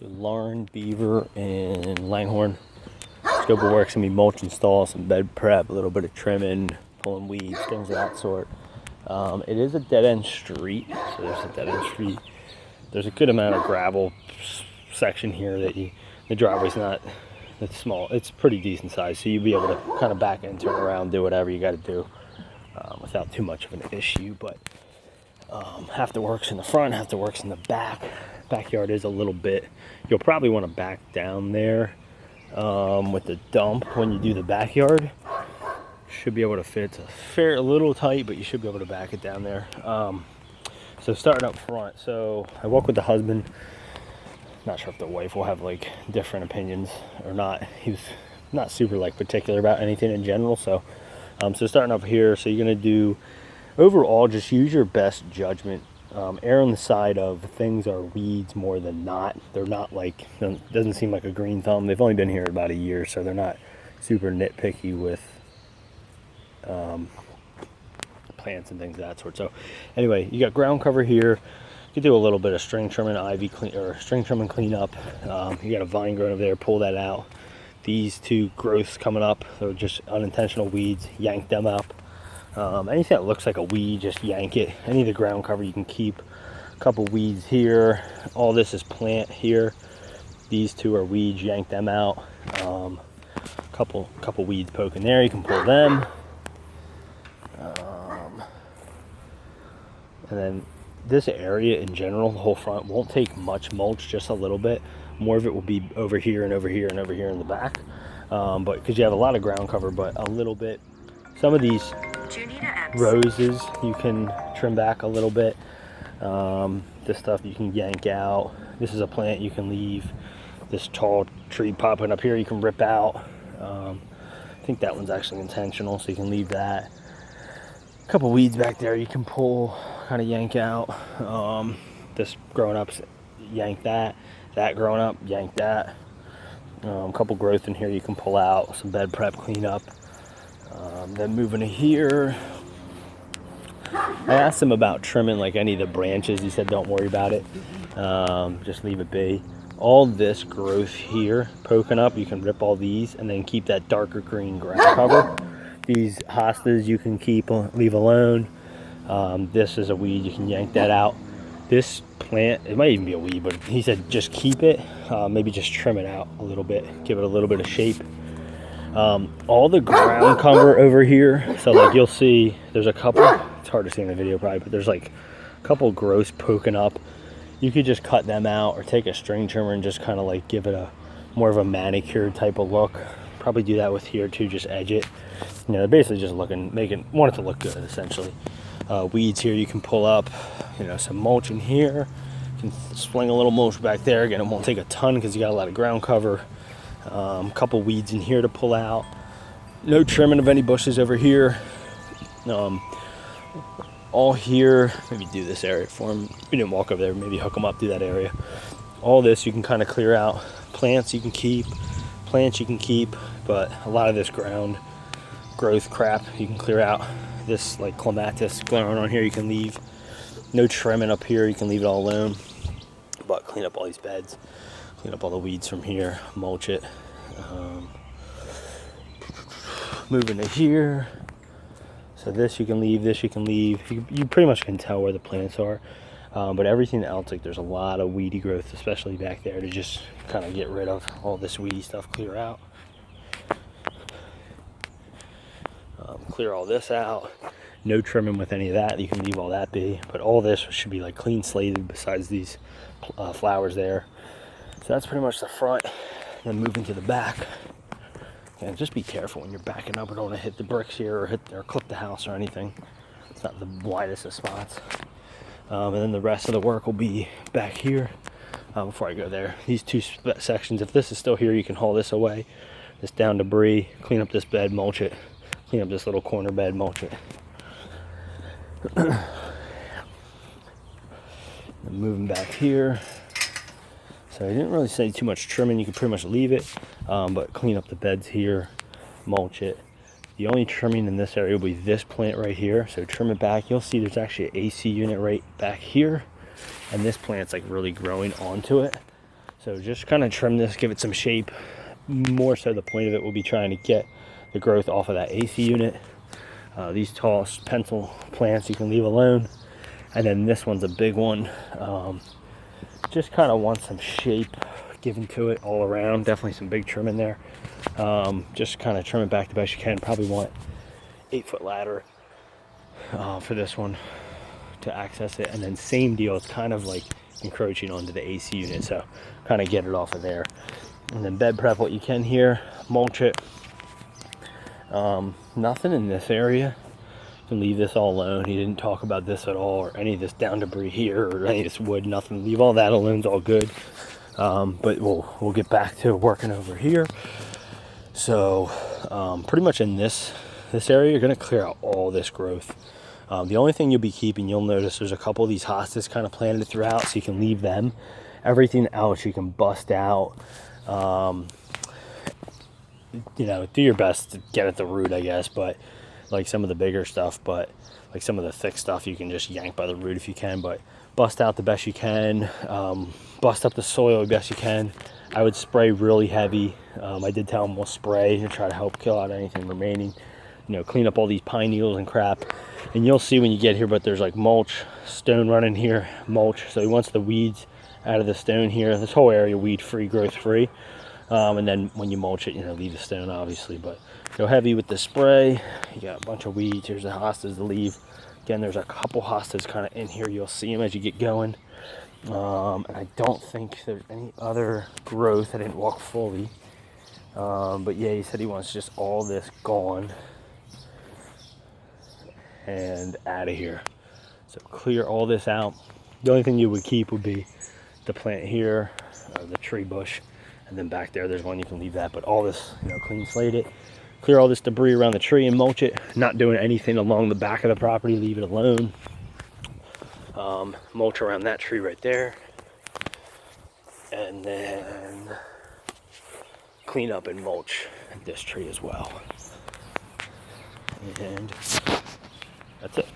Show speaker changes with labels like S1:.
S1: So Lauren, Beaver, and Langhorn. Scope of work's gonna be mulch install, some bed prep, a little bit of trimming, pulling weeds, things of that sort. It is a dead-end street, so there's a dead-end street. There's a good amount of gravel section here that the driveway's not that small. It's pretty decent size, so you'll be able to kind of back in, turn around, do whatever you got to do without too much of an issue. But half the work's in the front, half the work's in the back. Backyard is a little bit. You'll probably want to back down there with the dump when you do the backyard. Should be able to fit. It's a little tight, but you should be able to back it down there. So starting up front, so I walk with the husband. Not sure if the wife will have like different opinions or not. He was not super like particular about anything in general. So starting up here, so you're gonna do overall, just use your best judgment. Err on the side of things are weeds more than not. They're not like, it doesn't seem like a green thumb. They've only been here about a year, so they're not super nitpicky with plants and things of that sort. So anyway, you got ground cover here. You could do a little bit of string trimming, string trim and clean up. You got a vine growing over there, pull that out. These two growths coming up, they're just unintentional weeds, yank them up. Anything that looks like a weed, just yank it. Any of the ground cover you can keep. A couple weeds here. All this is plant here. These two are weeds, yank them out. Couple weeds poking there, you can pull them. And then this area in general, the whole front, won't take much mulch, just a little bit. More of it will be over here and over here and over here in the back. But because you have a lot of ground cover, but a little bit. Some of these roses you can trim back a little bit. This stuff you can yank out. This is a plant you can leave. This tall tree popping up here you can rip out. I think that one's actually intentional, so you can leave that. A couple weeds back there you can pull, kind of yank out. This growing up, yank that. That growing up, yank that. A couple growth in here you can pull out. Some bed prep, clean up. Then moving to here, I asked him about trimming like any of the branches. He said don't worry about it, just leave it be. All this growth here poking up, you can rip all these and then keep that darker green ground cover. These hostas you can keep, leave alone. This is a weed, you can yank that out. This plant, it might even be a weed, but he said just keep it, maybe just trim it out a little bit, give it a little bit of shape. All the ground cover over here, so like you'll see there's a couple, it's hard to see in the video probably, but there's like a couple growths poking up. You could just cut them out or take a string trimmer and just kind of like give it a more of a manicured type of look. Probably do that with here too, just edge it. You know, they're basically just want it to look good essentially. Weeds here you can pull up, you know, some mulch in here. You can sling a little mulch back there. Again, it won't take a ton because you got a lot of ground cover. Couple weeds in here to pull out. No trimming of any bushes over here. All here, maybe do this area for them. We didn't walk over there, maybe hook them up, do that area. All this you can kind of clear out. Plants you can keep, but a lot of this ground growth crap you can clear out. This like clematis growing on here you can leave. No trimming up here, you can leave it all alone. But clean up all these beds. Clean up all the weeds from here, mulch it. Moving to here. So this you can leave, this you can leave. You pretty much can tell where the plants are. But everything else, like there's a lot of weedy growth, especially back there, to just kind of get rid of all this weedy stuff, clear out. Clear all this out. No trimming with any of that. You can leave all that be. But all this should be like clean slated besides these flowers there. So that's pretty much the front. Then moving to the back. And just be careful when you're backing up. I don't want to hit the bricks here or clip the house or anything. It's not the widest of spots. And then the rest of the work will be back here. Before I go there, these two sections, if this is still here, you can haul this away. This down debris, clean up this bed, mulch it. Clean up this little corner bed, mulch it. And moving back here. So I didn't really say too much trimming. You can pretty much leave it, but clean up the beds here, mulch it. The only trimming in this area will be this plant right here. So trim it back. You'll see there's actually an AC unit right back here, and this plant's like really growing onto it. So just kind of trim this, give it some shape. More so the point of it will be trying to get the growth off of that AC unit. These tall pencil plants you can leave alone. And then this one's a big one. Just kind of want some shape given to it all around. Definitely some big trim in there. Just kind of trim it back the best you can. Probably want 8-foot ladder for this one to access it. And then same deal, it's kind of like encroaching onto the AC unit, so kind of get it off of there. And then bed prep what you can here, mulch it. Nothing in this area. You can leave this all alone. He didn't talk about this at all, or any of this down debris here, or any of this wood, nothing. Leave all that alone, it's all good. But we'll get back to working over here. So pretty much in this area, you're gonna clear out all this growth. The only thing you'll be keeping, you'll notice there's a couple of these hostas kind of planted throughout, so you can leave them. Everything else you can bust out. You know, do your best to get at the root, I guess, but like some of the bigger stuff, but like some of the thick stuff you can just yank by the root if you can, but bust out the best you can. Bust up the soil the best you can. I would spray really heavy. I did tell them we'll spray and try to help kill out anything remaining. You know, clean up all these pine needles and crap. And you'll see when you get here, but there's like mulch, stone running here, mulch. So he wants the weeds out of the stone here. This whole area weed free, growth free. And then when you mulch it, you know, leave the stone obviously, but go heavy with the spray. You got a bunch of weeds. Here's the hostas to leave. Again, there's a couple hostas kind of in here. You'll see them as you get going. And I don't think there's any other growth. I didn't walk fully. But yeah, he said he wants just all this gone and out of here. So clear all this out. The only thing you would keep would be the plant here, the tree bush, and then back there's one, you can leave that. But all this, you know, clean slate it, clear all this debris around the tree and mulch it. Not doing anything along the back of the property, leave it alone. Mulch around that tree right there, and then clean up and mulch this tree as well. And that's it.